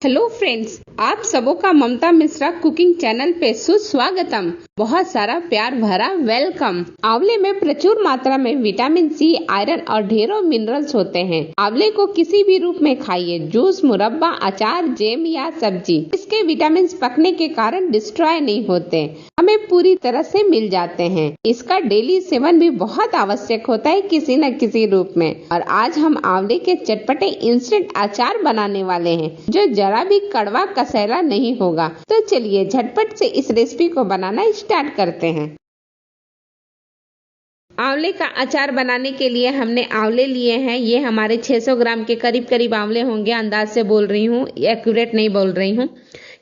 Hello friends, आप सबों का ममता मिश्रा कुकिंग चैनल पे सुस्वागतम। बहुत सारा प्यार भरा वेलकम। आंवले में प्रचुर मात्रा में विटामिन सी, आयरन और ढेरों मिनरल्स होते हैं। आंवले को किसी भी रूप में खाइए, जूस, मुरब्बा, अचार, जेम या सब्जी। इसके विटामिन पकने के कारण डिस्ट्रॉय नहीं होते, हमें पूरी तरह से मिल जाते हैं। इसका डेली सेवन भी बहुत आवश्यक होता है किसी न किसी रूप में। और आज हम आंवले के चटपटे इंस्टेंट अचार बनाने वाले हैं जो जरा भी कड़वा कसैला नहीं होगा। तो चलिए झटपट से इस रेसिपी को बनाना स्टार्ट करते हैं। आंवले का अचार बनाने के लिए हमने आंवले लिए हैं। ये हमारे 600 ग्राम के करीब आंवले होंगे। अंदाज से बोल रही हूँ, एक्यूरेट नहीं बोल रही हूँ,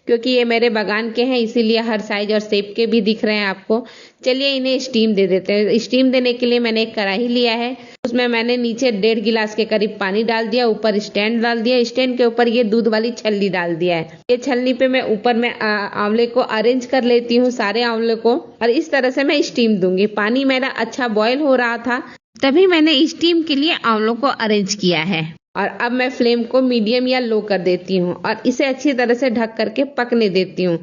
क्योंकि ये मेरे बागान के हैं, इसीलिए हर साइज और शेप के भी दिख रहे हैं आपको। चलिए इन्हें स्टीम दे देते हैं। स्टीम देने के लिए मैंने एक कढ़ाई लिया है, उसमें मैंने नीचे 1.5 गिलास के करीब पानी डाल दिया, ऊपर स्टैंड डाल दिया, स्टैंड के ऊपर ये दूध वाली छलनी डाल दिया है। ये छलनी पे मैं ऊपर में आंवले को अरेंज कर लेती हूँ, सारे आंवले को, और इस तरह से मैं स्टीम दूंगी। पानी मेरा अच्छा बॉयल हो रहा था, तभी मैंने स्टीम के लिए आंवलों को अरेंज किया है। और अब मैं फ्लेम को मीडियम या लो कर देती हूँ और इसे अच्छी तरह से ढक करके पकने देती हूँ।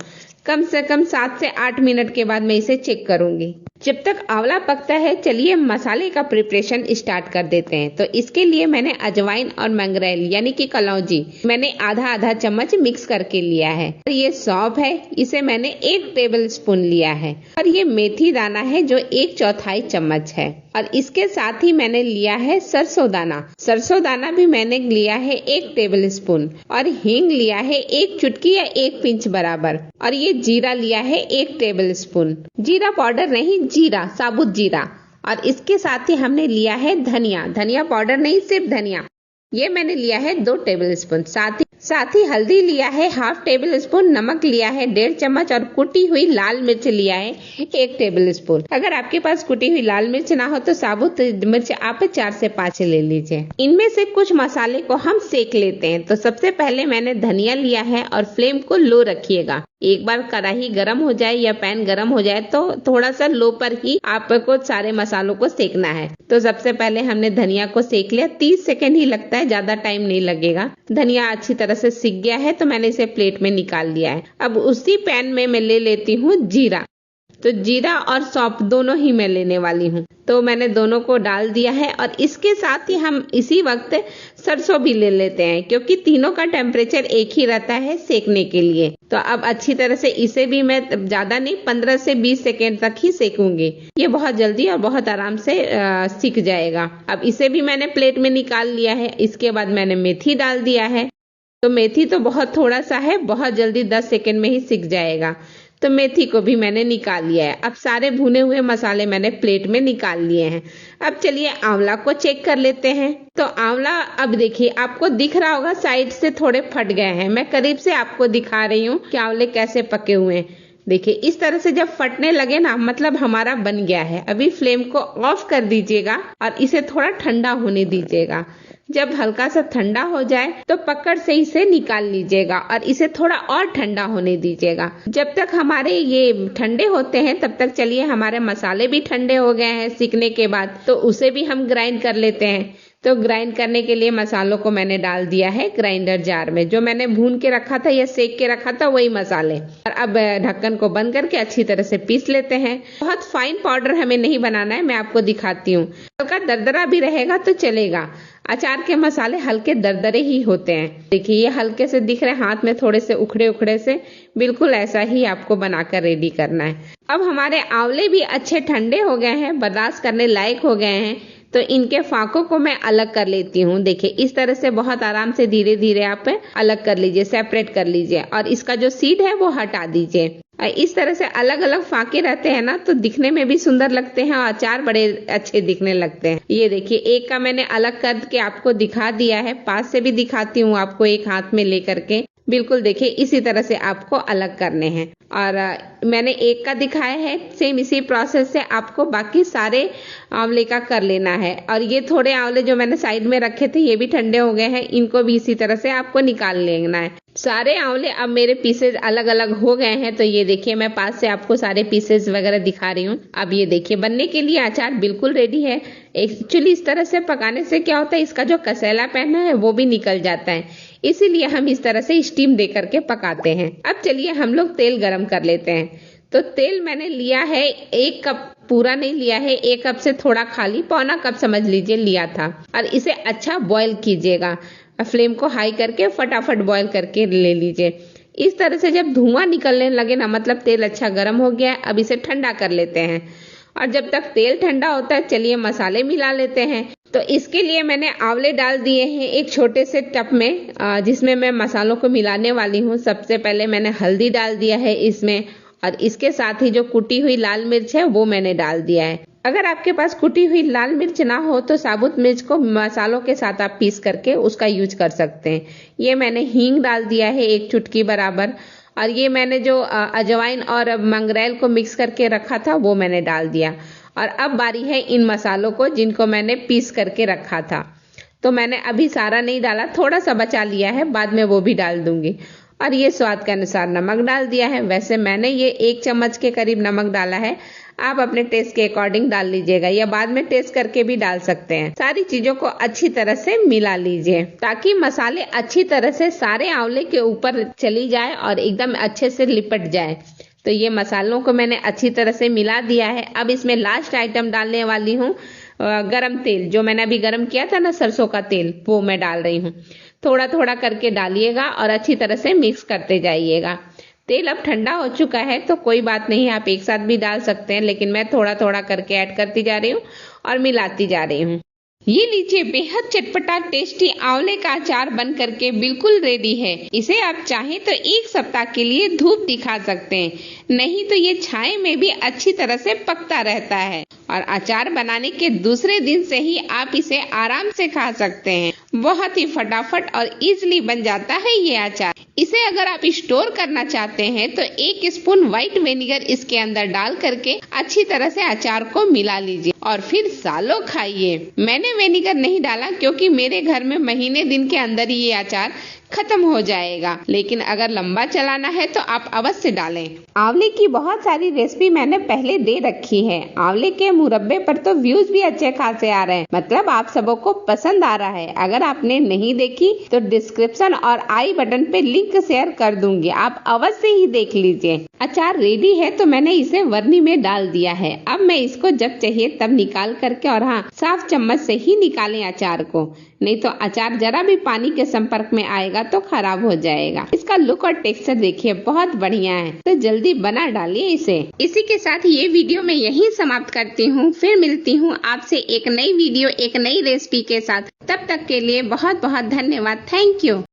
कम से कम 7 से 8 मिनट के बाद मैं इसे चेक करूंगी। जब तक आंवला पकता है, चलिए मसाले का प्रिपरेशन स्टार्ट कर देते हैं। तो इसके लिए मैंने अजवाइन और मंगरेल यानी कि कलौंजी मैंने आधा चम्मच मिक्स करके लिया है। और ये सौंफ है, इसे मैंने 1 टेबल स्पून लिया है। और ये मेथी दाना है जो 1/4 चम्मच है। और इसके साथ ही मैंने लिया है सरसों दाना भी मैंने लिया है 1 टेबल स्पून। और हींग लिया है 1 चुटकी या 1 पिंच बराबर। और ये जीरा लिया है 1 टेबल स्पून। जीरा पाउडर नहीं, जीरा, साबुत जीरा। और इसके साथ ही हमने लिया है धनिया पाउडर नहीं, सिर्फ धनिया, ये मैंने लिया है 2 टेबल स्पून। साथ ही हल्दी लिया है 1/2 टेबल स्पून, नमक लिया है 1.5 चम्मच और कुटी हुई लाल मिर्च लिया है 1 टेबल स्पून। अगर आपके पास कुटी हुई लाल मिर्च ना हो तो साबुत मिर्च आप 4 से 5 ले लीजिए। इनमें से कुछ मसाले को हम सेक लेते हैं। तो सबसे पहले मैंने धनिया लिया है और फ्लेम को लो रखिएगा। एक बार कढ़ाई गरम हो जाए या पैन गरम हो जाए तो थोड़ा सा लो पर ही आपको सारे मसालों को सेकना है। तो सबसे पहले हमने धनिया को सेक लिया, 30 सेकेंड ही लगता है, ज्यादा टाइम नहीं लगेगा। धनिया अच्छी तरह से सिक गया है तो मैंने इसे प्लेट में निकाल लिया है। अब उसी पैन में मैं ले लेती हूँ जीरा। तो जीरा और सौंफ दोनों ही मैं लेने वाली हूँ। तो मैंने दोनों को डाल दिया है और इसके साथ ही हम इसी वक्त सरसों भी ले लेते हैं, क्योंकि तीनों का टेम्परेचर एक ही रहता है सेकने के लिए। तो अब अच्छी तरह से इसे भी मैं ज्यादा नहीं, 15 से 20 सेकेंड तक ही सेकूंगी। ये बहुत जल्दी और बहुत आराम से सिक जाएगा। अब इसे भी मैंने प्लेट में निकाल लिया है। इसके बाद मैंने मेथी डाल दिया है। तो मेथी तो बहुत थोड़ा सा है, बहुत जल्दी 10 सेकेंड में ही सिक जाएगा। तो मेथी को भी मैंने निकाल लिया है। अब सारे भुने हुए मसाले मैंने प्लेट में निकाल लिए हैं। अब चलिए आंवला को चेक कर लेते हैं। तो आंवला अब देखिए, आपको दिख रहा होगा साइड से थोड़े फट गए हैं। मैं करीब से आपको दिखा रही हूँ कि आंवले कैसे पके हुए हैं। देखिए इस तरह से जब फटने लगे ना, मतलब हमारा बन गया है। अभी फ्लेम को ऑफ कर दीजिएगा और इसे थोड़ा ठंडा होने दीजिएगा। जब हल्का सा ठंडा हो जाए तो पकड़ से इसे निकाल लीजिएगा और इसे थोड़ा और ठंडा होने दीजिएगा। जब तक हमारे ये ठंडे होते हैं तब तक चलिए हमारे मसाले भी ठंडे हो गए हैं सीखने के बाद, तो उसे भी हम ग्राइंड कर लेते हैं। तो ग्राइंड करने के लिए मसालों को मैंने डाल दिया है ग्राइंडर जार में। जो मैंने भून के रखा था या सेक के रखा था वही मसाले। और अब ढक्कन को बंद करके अच्छी तरह से पीस लेते हैं। बहुत फाइन पाउडर हमें नहीं बनाना है, मैं आपको दिखाती हूँ। हल्का दरदरा भी रहेगा तो चलेगा। अचार के मसाले हल्के दरदरे ही होते हैं। देखिए ये हल्के से दिख रहे, हाथ में थोड़े से उखड़े से, बिल्कुल ऐसा ही आपको बनाकर रेडी करना है। अब हमारे आंवले भी अच्छे ठंडे हो गए हैं, बर्दाश्त करने लायक हो गए हैं। तो इनके फाकों को मैं अलग कर लेती हूँ। देखिए इस तरह से बहुत आराम से धीरे धीरे आप अलग कर लीजिए, सेपरेट कर लीजिए। और इसका जो सीड है वो हटा दीजिए। इस तरह से अलग अलग फाके रहते हैं ना, तो दिखने में भी सुंदर लगते हैं और अचार बड़े अच्छे दिखने लगते हैं। ये देखिए एक का मैंने अलग करके आपको दिखा दिया है, पास से भी दिखाती हूँ आपको एक हाथ में लेकर के। बिल्कुल देखिए इसी तरह से आपको अलग करने हैं। और मैंने एक का दिखाया है, सेम इसी प्रोसेस से आपको बाकी सारे आंवले का कर लेना है। और ये थोड़े आंवले जो मैंने साइड में रखे थे ये भी ठंडे हो गए हैं, इनको भी इसी तरह से आपको निकाल लेना है। सारे आंवले अब मेरे पीसेज अलग अलग हो गए हैं। तो ये देखिए मैं पास से आपको सारे पीसेज वगैरह दिखा रही हूँ। अब ये देखिए बनने के लिए अचार बिल्कुल रेडी है। एक्चुअली इस तरह से पकाने से क्या होता है, इसका जो कसैला पहना है वो भी निकल जाता है। इसीलिए हम इस तरह से स्टीम दे करके पकाते हैं। अब चलिए हम लोग तेल गरम कर लेते हैं। तो तेल मैंने लिया है 1 कप, पूरा नहीं लिया है, 1 कप से थोड़ा खाली, पौना कप समझ लीजिए लिया था। और इसे अच्छा बॉईल कीजिएगा, फ्लेम को हाई करके फटाफट बॉईल करके ले लीजिए। इस तरह से जब धुआं निकलने लगे ना, मतलब तेल अच्छा गर्म हो गया। अब इसे ठंडा कर लेते हैं और जब तक तेल ठंडा होता है चलिए मसाले मिला लेते हैं। तो इसके लिए मैंने आंवले डाल दिए हैं एक छोटे से टब में, जिसमें मैं मसालों को मिलाने वाली हूँ। सबसे पहले मैंने हल्दी डाल दिया है इसमें, और इसके साथ ही जो कुटी हुई लाल मिर्च है वो मैंने डाल दिया है। अगर आपके पास कुटी हुई लाल मिर्च ना हो तो साबुत मिर्च को मसालों के साथ आप पीस करके उसका यूज कर सकते हैं। ये मैंने हींग डाल दिया है 1 चुटकी बराबर, और ये मैंने जो अजवाइन और मंगरेल को मिक्स करके रखा था वो मैंने डाल दिया। और अब बारी है इन मसालों को जिनको मैंने पीस करके रखा था। तो मैंने अभी सारा नहीं डाला, थोड़ा सा बचा लिया है, बाद में वो भी डाल दूंगी। और ये स्वाद के अनुसार नमक डाल दिया है। वैसे मैंने ये 1 चम्मच के करीब नमक डाला है, आप अपने टेस्ट के अकॉर्डिंग डाल लीजिएगा या बाद में टेस्ट करके भी डाल सकते हैं। सारी चीजों को अच्छी तरह से मिला लीजिए ताकि मसाले अच्छी तरह से सारे आंवले के ऊपर चली जाए और एकदम अच्छे से लिपट जाए। तो ये मसालों को मैंने अच्छी तरह से मिला दिया है। अब इसमें लास्ट आइटम डालने वाली हूँ गरम तेल, जो मैंने अभी गरम किया था ना सरसों का तेल, वो मैं डाल रही हूँ। थोड़ा थोड़ा करके डालिएगा और अच्छी तरह से मिक्स करते जाइएगा। तेल अब ठंडा हो चुका है तो कोई बात नहीं, आप एक साथ भी डाल सकते हैं, लेकिन मैं थोड़ा थोड़ा करके ऐड करती जा रही हूँ और मिलाती जा रही हूँ। ये लीजिए बेहद चटपटा टेस्टी आंवले का अचार बन करके बिल्कुल रेडी है। इसे आप चाहें तो 1 सप्ताह के लिए धूप दिखा सकते हैं, नहीं तो ये छाये में भी अच्छी तरह से पकता रहता है और अचार बनाने के दूसरे दिन से ही आप इसे आराम से खा सकते हैं। बहुत ही फटाफट और इजीली बन जाता है ये अचार। इसे अगर आप स्टोर करना चाहते हैं तो 1 स्पून व्हाइट विनेगर इसके अंदर डाल करके अच्छी तरह से अचार को मिला लीजिए और फिर सालों खाइए। मैंने विनेगर नहीं डाला क्योंकि मेरे घर में महीने दिन के अंदर ही ये अचार खत्म हो जाएगा, लेकिन अगर लंबा चलाना है तो आप अवश्य डालें। आंवले की बहुत सारी रेसिपी मैंने पहले दे रखी है। आंवले के मुरब्बे पर तो व्यूज भी अच्छे खासे आ रहे हैं, मतलब आप सबों को पसंद आ रहा है। अगर आपने नहीं देखी तो डिस्क्रिप्शन और आई बटन पे लिंक शेयर कर दूंगी, आप अवश्य ही देख लीजिए। अचार रेडी है तो मैंने इसे वर्नी में डाल दिया है। अब मैं इसको जब चाहिए तब निकाल करके, और हाँ, साफ चम्मच से ही निकालें अचार को, नहीं तो अचार जरा भी पानी के संपर्क में आएगा तो खराब हो जाएगा। इसका लुक और टेक्सचर देखिए बहुत बढ़िया है, तो जल्दी बना डालिए इसे। इसी के साथ ये वीडियो मैं यहीं समाप्त करती हूँ। फिर मिलती हूँ आपसे एक नई वीडियो, एक नई रेसिपी के साथ। तब तक के लिए बहुत बहुत धन्यवाद। Thank you.